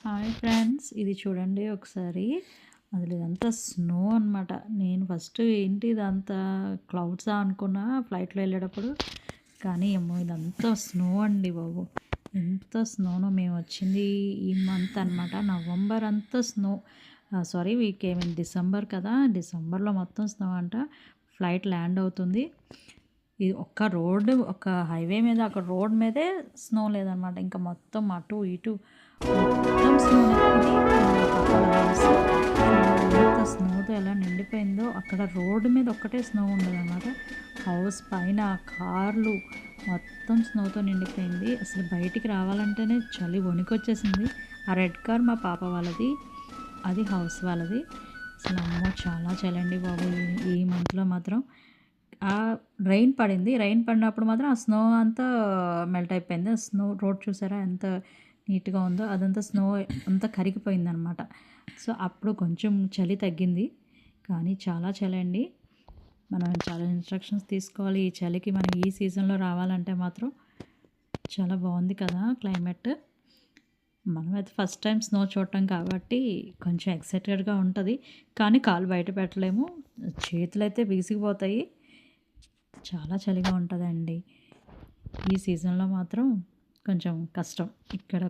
Hi friends, ఇది చూడండి ఒకసారి. అసలు ఇదంతా స్నో అనమాట. నేను ఫస్ట్ ఏంటి ఇదంతా క్లౌడ్సా అనుకున్నా ఫ్లైట్‌లో వెళ్ళేటప్పుడు. కానీ ఏమో ఇదంతా స్నో అండి బాబు! ఎంత స్నోనో. మేము వచ్చింది ఈ మంత్ అనమాట. నవంబర్ అంతా snow. Sorry, we came in December కదా! డిసెంబర్‌లో మొత్తం స్నో అంట. ఫ్లైట్ ల్యాండ్ అవుతుంది. ఇది ఒక హైవే మీద అక్కడ రోడ్ మీదే స్నో లేదనమాట. ఇంకా మొత్తం అటు ఇటు మొత్తం స్నోనే. ఇది మా పాప వాళ్ళ హౌస్. ఎంత స్నోతో ఎలా నిండిపోయిందో. అక్కడ రోడ్డు మీద ఒక్కటే స్నో ఉండదనమాట. హౌస్ పైన కార్లు మొత్తం స్నోతో నిండిపోయింది. అసలు బయటికి రావాలంటేనే చలి వణికొచ్చేసింది. ఆ రెడ్ కార్ మా పాప వాళ్ళది, అది హౌస్ వాళ్ళది. అసలు అమ్మో చాలా చలండి బాబు ఈ మంత్లో మాత్రం. రైన్ పడింది. రైన్ పడినప్పుడు మాత్రం ఆ స్నో అంతా మెల్ట్ అయిపోయింది. ఆ స్నో రోడ్ చూసారా ఎంత నీట్‌గా ఉందో. అదంతా స్నో అంతా కరిగిపోయిందనమాట. సో, అప్పుడు కొంచెం చలి తగ్గింది. కానీ చాలా చలండి. మనం చాలా ఇన్‌స్ట్రక్షన్స్ తీసుకోవాలి. ఈ చలికి మనం ఈ సీజన్‌లో రావాలంటే మాత్రం చాలా బాగుంది కదా క్లైమేట్. మనమైతే ఫస్ట్ టైం స్నో చూడటం కాబట్టి కొంచెం ఎక్సైటెడ్‌గా ఉంటది. కానీ కాళ్ళు బయట పెట్టలేము. చేతులైతే బిగిసిపోతాయి. చాలా చలిగా ఉంటదండి. ఈ సీజన్‌లో మాత్రం కొంచెం కష్టం. ఇక్కడ